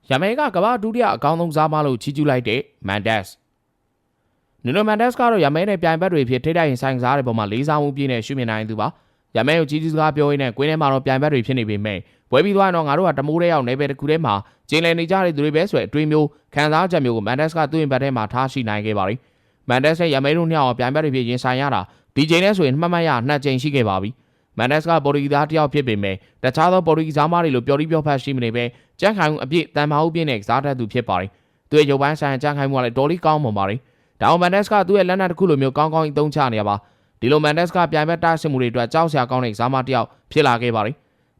ရမယ်ကကမ္ဘာဒုတိယအကောင်းဆုံးစားမလို့ချီးကျူးလိုက်တဲ့ Mendes နူနို Mendes ကတော့ရမယ်နဲ့ပြိုင်ဘက်တွေဖြစ်ထိတိုက်ရင်ဆိုင်စားတဲ့ပုံမှာလေးစားမှုပြည့်နဲ့ရှုမြင်နိုင်သူပါရမယ်ကိုကြီးစကားပြောရင်းနဲ့ကွင်းထဲမှာတော့ပြိုင်ဘက်တွေဖြစ်နေပေမဲ့ပွဲပြီးသွားရင်တော့ငါတို့ကတမိုးတဲ့ရောက်နေပဲတစ်ခုတည်းမှာကျင်းလည်နေကြတဲ့သူတွေပဲဆိုတဲ့အတွေးမျိုးခံစားချက်မျိုးကို Mendes ကသူ့ရင်ဘတ်ထဲမှာထားရှိနိုင်ခဲ့ပါတယ် Mendes ရဲ့ရမယ်တို့နှစ်ယောက်ပြိုင်ဘက်တွေဖြစ်ရင်ဆိုင်ရတာဒီချိန်နဲ့ဆိုရင်မှတ်မှတ်ရ2ကြိမ်ရှိခဲ့ပါပြီ Mendes ကပေါ်တူဂီသားတစ်ယောက်ဖြစ်ပေမဲ့တခြားသောပေါ်တူဂီသားမတွေလိုပျော်ပြီးပျော်ဖတ်ရှိမနေပဲကြန့်ခိုင်မှုအပြည့်တန်မာမှုပြည့်နဲ့ကစားတတ်သူဖြစ်ပါတယ်သူရဲ့ရုပ်ပိုင်းဆိုင်ရာကြန့်ခိုင်မှုကလည်းတော်လေးကောင်းမွန်ပါတယ်ဒါအောင် Mendes ကသူ့ရဲ့လက်နက်တစ်ခုလိုမျိုးကောင်းကောင်းအသုံးချနေရပါဒီလို Mendes ကပြိုင်ဘက်တိုက်စစ်မှုတွေအတွက်ကြောက်စရာကောင်းတဲ့ကစားမတစ်ယောက်ဖြစ်လာခဲ့ပါတယ်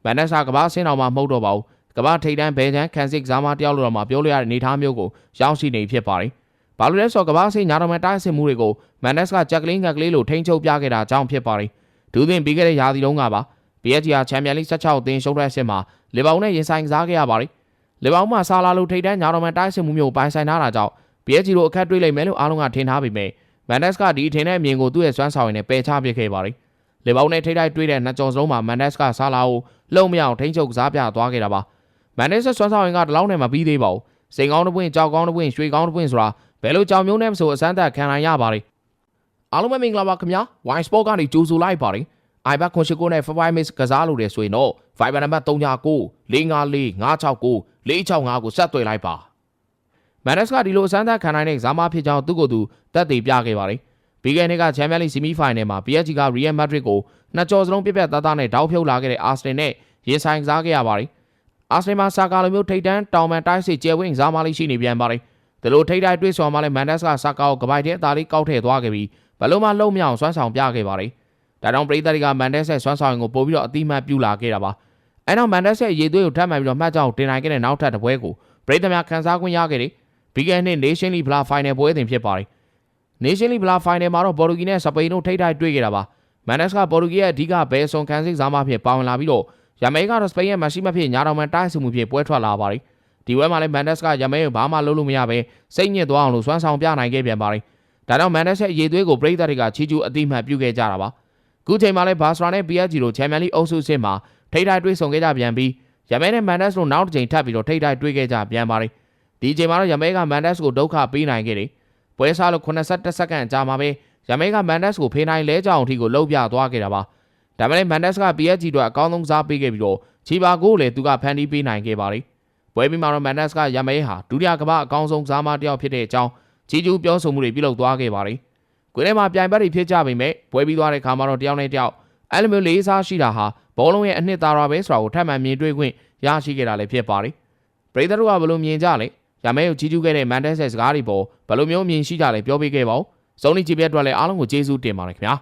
Mendes ကကမ္ဘာဆင်းတော်မှာမဟုတ်တော့ပါဘူးကမ္ဘာထိပ်တန်းဘဲချမ်းခံစစ်ကစားမတစ်ယောက်လိုတော့မှပြောလို့ရတဲ့အနေအထားမျိုးကိုရောက်ရှိနေဖြစ်ပါတယ်ဘာလို့လဲဆိုတော့ကမ္ဘာဆင်းညာတော်မှာတိုက်စစ်မှုတွေကို Mendes ကကြက်ကလေးငက်ကလေးလိုထိန်းချုပ်ပြခဲ့တာကြောင့်ဖြစ်ပါတယ်ဒူးသင်ပြီးခဲ့တဲ့ရာသီတုန်းကပါ PSG ဟာချန်ပီယံလိ16အသင်းရှုံးထွက်စစ်မှာလီဗာပူးနဲ့ရင်ဆိုင်ကစားခဲ့ရပါတယ်လီဗာပူးမှာဆာလာလိုထိပ်တန်းညာတော်မှာတိုက်စစ်မှုမျိုးပိုင်ဆိုင်ထားတာကြောင့် PSG တို့အခက်တွေ့လိမ့်မယ်လို့အားလုံးကထင်ထားပေမဲ့ Mendes ကဒီအထင်နဲ့အမြင်ကိုသူ့ရဲ့စွမ်းဆောင်ရည်နဲ့ပယ်ချပစ်ခဲ့ပါတယ်လီဗာပူးနဲ့ထိပ်တိုက်တွေ့တဲ့နှစ်ကြော်စလုံးမှာ Mendes ကဆာလာကိုလုံမရအောင်ထိန်းချုပ်ကစားပြသွားခဲ့တာပါ Mendes စွမ်းဆောင်ရည်ကတလောက်နဲ့မပြီးသေးပါဘူးစိန်ကောင်းတစ်ပွင့်ကြောက်ကောင်းတစ်ပွင့်ရွှေကောင်းတစ်ပွင့်ဆိုတာဘယ်လိုကြောင်မျိုးနဲ့မဆိုအစမ်းသက်ခံနိုင်ရပါတယ်အားလုံးပဲမင်္ဂလာပါခင်ဗျာ Wine Sport ကနေကြိုဆိုလိုက်ပါတယ်iPad 989နဲ့ 5 Mix ကစားလို့တယ်ဆိုရင်တော့ Viber နံပါတ်39 454 569 465ကိုဆက်သွယ်လိုက်ပါ Mendes ကဒီလိုအစမ်းသက်ခံနိုင်တဲ့ကစားမဖြစ်ကြောင်းသူ့ကိုယ်သူသက်သေပြခဲ့ပါတယ်ပြီးခဲ့တဲ့ကချန်ပီယံလိဆီမီဖိုင်နယ်မှာ PSG က Real Madrid ကိုနှစ်ကြော်စလုံးပြက်ပြက်သားသားနဲ့တောက်ဖြုတ်လာခဲ့တဲ့ Arsenal နဲ့ရင်ဆိုင်ကစားခဲ့ရပါတယ် Arsenal မှာစာကာလိုမျိုးထိပ်တန်းတောင်ပန်တိုက်စစ်ကျဲဝင်းကစားမလေးရှိနေပြန်ပါတယ်ဒီလိုထိပ်တိုက်တွေ့ဆုံမှလည်း Mendes ကစာကာကိုကပိုက်တဲ့အသားလေးကောက်ထည့်သွားခဲ့ပြီးဘလုံးမလုံးမအောင်စွမ်းဆောင်ပြခဲ့ပါတယ်ဒါကြောင့်ပရိသတ်တွေက Mendes ရဲ့စွမ်းဆောင်ရည်ကိုပို့ပြီးတော့အတိမတ်ပြုလာခဲ့တာပါအဲနောက် Mendes ရဲ့ရေသွေးကိုထပ်မှန်ပြီးတော့မှတ်ကြောင်တင်နိုင်ခဲ့တဲ့နောက်ထပ်တစ်ပွဲကိုပရိသတ်များခန်းစားခွင့်ရခဲ့တယ်ပြီးခဲ့တဲ့ Nation League Bla Final ပွဲစဉ်ဖြစ်ပါတယ် Nation League Bla Final မှာတော့ပေါ်တူဂီနဲ့စပိန်တို့ထိပ်တိုက်တွေ့ခဲ့တာပါ Mendes ကပေါ်တူဂီရဲ့အဓိကဘယ်ဆုံခန်းစစ်စားမဖြစ်ပါဝင်လာပြီးတော့ရမယ်ကတော့စပိန်ရဲ့မရှိမဖြစ်ညာတော်မှန်တိုက်စစ်မှုဖြစ်ပွဲထွက်လာပါတယ်ဒီပွဲမှာလည်း Mendes ကရမယ်ကိုဘာမှလုပ်လို့မရပဲစိတ်ညစ်သွားအောင်လို့စွမ်းဆောင်ပြနိုင်ခဲ့ပြန်ပါတယ်ဒါကြောင့် Mendes ရဲ့ရေသွေးကိုပရိသတ်တွေကချီးကျူးအတိမတ်ပြုခဲ့ကြတာပါခုချိန်မှာလည်းဘာစရာနဲ့ PSG တို့ချန်ပီယံလိအုပ်စုစစ်မှာထိပ်တိုက်တွေ့ဆုံခဲ့ကြပြန်ပြီးရမယ်နဲ့ Mendes တို့နောက်တစ်ချိန်ထပ်ပြီးတော့ထိပ်တိုက်တွေ့ခဲ့ကြပြန်ပါတယ်ဒီချိန်မှာတော့ရမယ်က Mendes ကိုဒုက္ခပေးနိုင်ခဲ့တယ်ပွဲစားလို့81စက္ကန့်အကြာမှာပဲရမယ်က Mendes ကိုဖေးနိုင်လဲကြအောင်အထိကိုလှုပ်ပြသွားခဲ့တာပါဒါပေမဲ့ Mendes က PSG တို့အကောင်းဆုံးစားပေးခဲ့ပြီးတော့ချီပါကိုလည်းသူကဖန်တီးပေးနိုင်ခဲ့ပါတယ်ပွဲပြီးမှာတော့ Mendes ကရမယ်ဟာဒုတိယကမ္ဘာအကောင်းဆုံးစားမတစ်ယောက်ဖြစ်တဲ့အကြောင်းချီးကျူးပြောဆိုမှုတွေပြုလုပ်သွားခဲ့ပါတယ်ကွင်းထဲမှာပြိုင်ဘက်တွေဖြစ်ကြပေမဲ့ပွဲပြီးသွားတဲ့ခါမှာတော့တယောက်နဲ့တယောက်အဲ့လိုမျိုးလေးစားရှိတာဟာဘောလုံးရဲ့အနှစ်သာရပဲဆိုတာကိုထပ်မံမြင်တွေ့ခွင့်ရရှိခဲ့တာလည်းဖြစ်ပါတယ်ပရိသတ်တို့ကဘယ်လိုမြင်ကြလဲရမယ်ကိုကြီးကျူးခဲ့တဲ့ Mendes ရဲ့စကားတွေပေါ်ဘယ်လိုမျိုးမြင်ရှိကြလဲပြောပေးခဲ့ပါဦးစုံလင်ကြည့်ပြအတွက်လည်းအားလုံးကိုကျေးဇူးတင်ပါတယ်ခင်ဗျာ